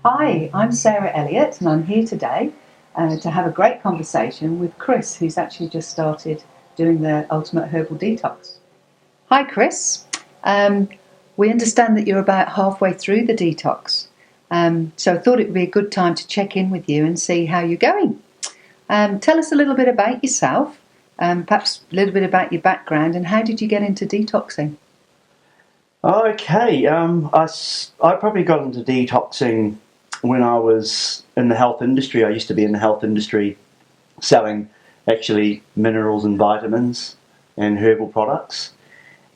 Hi, I'm Sarah Elliott, and I'm here today to have a great conversation with Chris, who's actually just started doing the Ultimate Herbal Detox. Hi, Chris. We understand that you're about halfway through the detox, so I thought it would be a good time to check in with you and see how you're going. Tell us a little bit about yourself, perhaps a little bit about your background, and how did you get into detoxing? Okay, I probably got into detoxing when I was in the health industry. I used to be in the health industry selling actually minerals and vitamins and herbal products.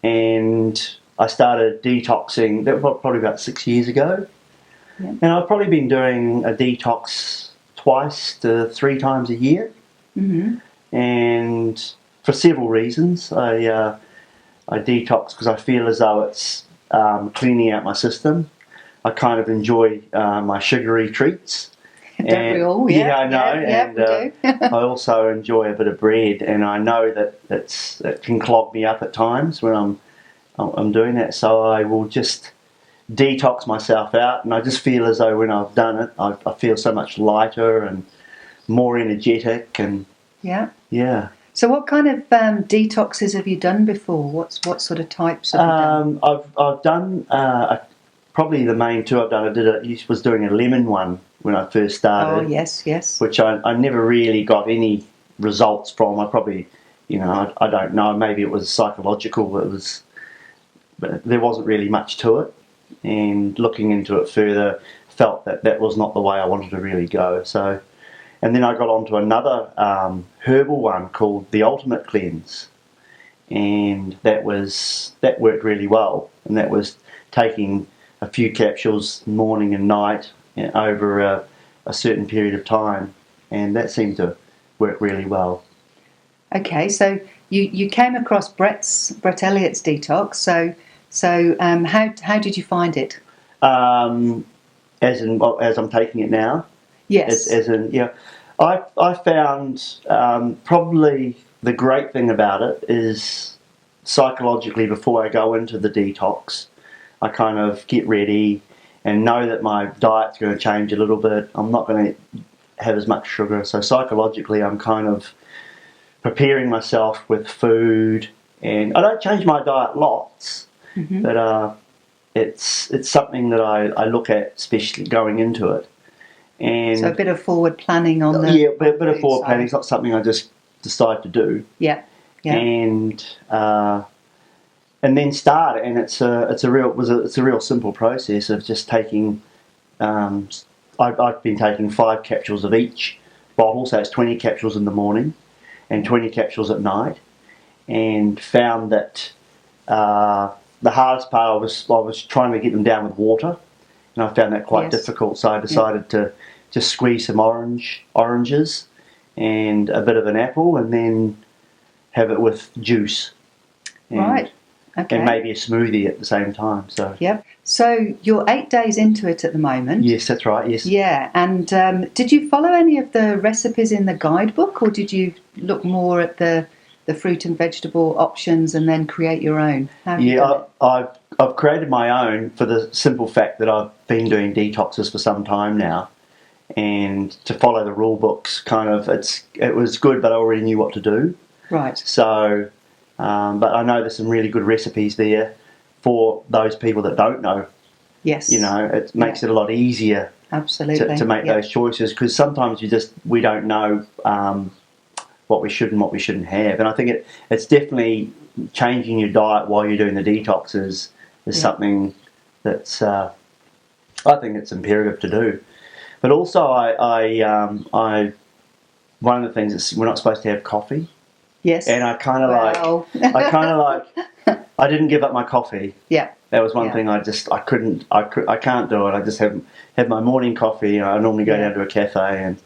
And I started detoxing, that was probably about 6 years ago. Yeah. And I've probably been doing a detox twice to three times a year. Mm-hmm. And for several reasons. I detox because I feel as though it's cleaning out my system. I kind of enjoy my sugary treats. Don't we all? Yeah, I know. Yeah, we do. I also enjoy a bit of bread, and I know that it can clog me up at times when I'm doing that. So I will just detox myself out, and I just feel as though when I've done it, I feel so much lighter and more energetic, and Yeah. yeah. So what kind of detoxes have you done before? What sort of types have you done? I've done probably the main two I've done. I was doing a lemon one when I first started. Oh, yes. Which I never really got any results from. I probably, I don't know. Maybe it was psychological. But there wasn't really much to it. And looking into it further, felt that was not the way I wanted to really go. So. And then I got onto another herbal one called the Ultimate Cleanse, and that worked really well. And that was taking a few capsules morning and night over a certain period of time, and that seemed to work really well. Okay, so you came across Brett Elliott's detox. So how did you find it? As I'm taking it now. Yes. As in, yeah, I found probably the great thing about it is psychologically before I go into the detox, I kind of get ready and know that my diet's going to change a little bit. I'm not going to have as much sugar, so psychologically I'm kind of preparing myself with food, and I don't change my diet lots, Mm-hmm. but it's something that I look at, especially going into it. And So a bit of forward planning on the a bit of forward side. planning. It's not something I just decide to do. Yeah. And then start, and it's a real simple process of just taking. I've been taking 5 capsules of each bottle, so it's 20 capsules in the morning and 20 capsules at night, and found that the hardest part I was trying to get them down with water, and I found that quite difficult. So I decided to just squeeze some oranges and a bit of an apple, and then have it with juice. Right. Okay. And maybe a smoothie at the same time. So. Yep. So you're 8 days into it at the moment. Yes, that's right. Yes. Yeah. And did you follow any of the recipes in the guidebook, or did you look more at the fruit and vegetable options and then create your own? How have you done it? I've created my own for the simple fact that I've been doing detoxes for some time now, and to follow the rule books, kind of it was good, but I already knew what to do. Right. So, but I know there's some really good recipes there for those people that don't know. Yes. It makes it a lot easier. Absolutely. To make those choices, because sometimes we don't know what we should and what we shouldn't have. And I think it's definitely changing your diet while you're doing the detox is something that's I think it's imperative to do. But also I one of the things is we're not supposed to have coffee. Yes. And I kind of I didn't give up my coffee. Yeah. That was one thing I can't do it. I just have my morning coffee. I normally go down to a cafe and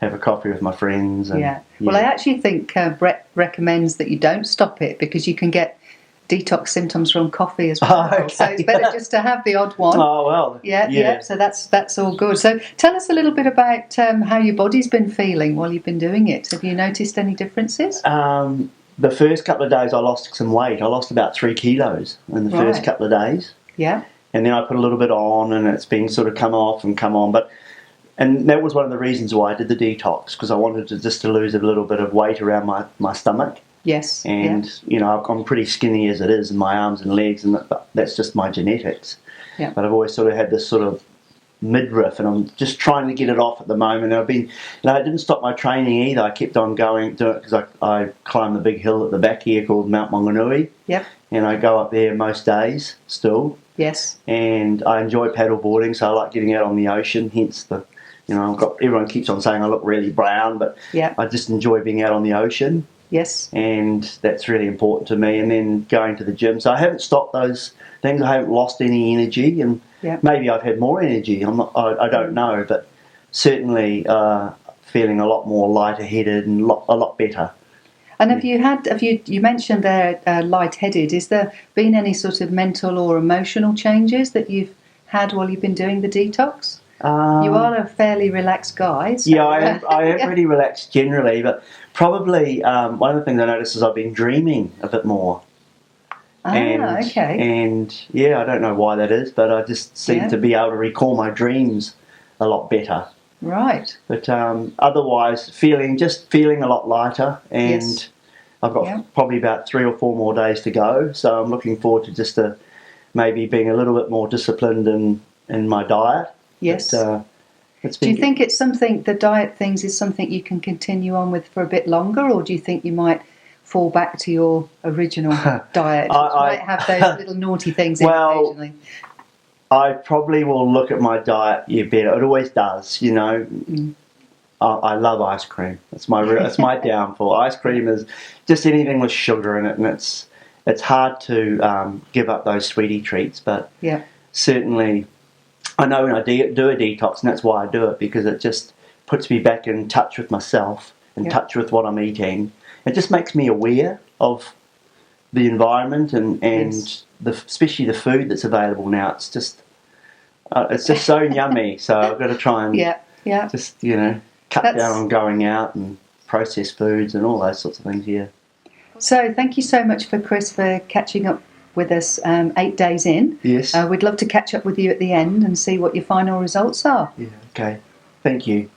have a coffee with my friends. And, Well, I actually think Brett recommends that you don't stop it, because you can get detox symptoms from coffee as well. Okay. So it's better just to have the odd one. Oh, well. Yeah. So that's all good. So tell us a little bit about how your body's been feeling while you've been doing it. Have you noticed any differences? The first couple of days I lost some weight. I lost about 3 kilos in the first couple of days. Yeah. and then I put a little bit on, and it's been sort of come off and come on. And that was one of the reasons why I did the detox, because I wanted to lose a little bit of weight around my stomach. Yes. And, you know, I'm pretty skinny as it is in my arms and legs, and that's just my genetics. Yeah. But I've always sort of had this sort of midriff, and I'm just trying to get it off at the moment. I've been, I didn't stop my training either. I kept on going, because I climb the big hill at the back here called Mount Maunganui. Yep. And I go up there most days still. Yes. And I enjoy paddle boarding, so I like getting out on the ocean, hence the, everyone keeps on saying I look really brown, but I just enjoy being out on the ocean. Yes. And that's really important to me. And then going to the gym. So I haven't stopped those things. I haven't lost any energy, and maybe I've had more energy. I don't know, but certainly feeling a lot more lighter-headed and a lot better. And you mentioned there lightheaded. Is there been any sort of mental or emotional changes that you've had while you've been doing the detox? You are a fairly relaxed guy. So. Yeah, I am pretty relaxed generally, but probably one of the things I noticed is I've been dreaming a bit more. Okay. And I don't know why that is, but I just seem to be able to recall my dreams a lot better. Right. But otherwise, feeling a lot lighter, and I've got probably about 3 or 4 more days to go. So I'm looking forward to just maybe being a little bit more disciplined in my diet. Yes. But, do you think it's something, the diet things is something you can continue on with for a bit longer, or do you think you might fall back to your original diet, which might have those little naughty things in occasionally? I probably will look at my diet better. It always does, you know. I love ice cream. It's my downfall. Ice cream is just anything with sugar in it, and it's hard to give up those sweetie treats. But certainly, I know when I do a detox, and that's why I do it, because it just puts me back in touch with myself, in touch with what I'm eating. It just makes me aware of the environment and especially the food that's available now. It's just so yummy. So I've got to try and just cut down on going out and processed foods and all those sorts of things. Yeah. So thank you so much for Chris for catching up with us 8 days in. Yes. We'd love to catch up with you at the end and see what your final results are. Yeah. Okay. Thank you.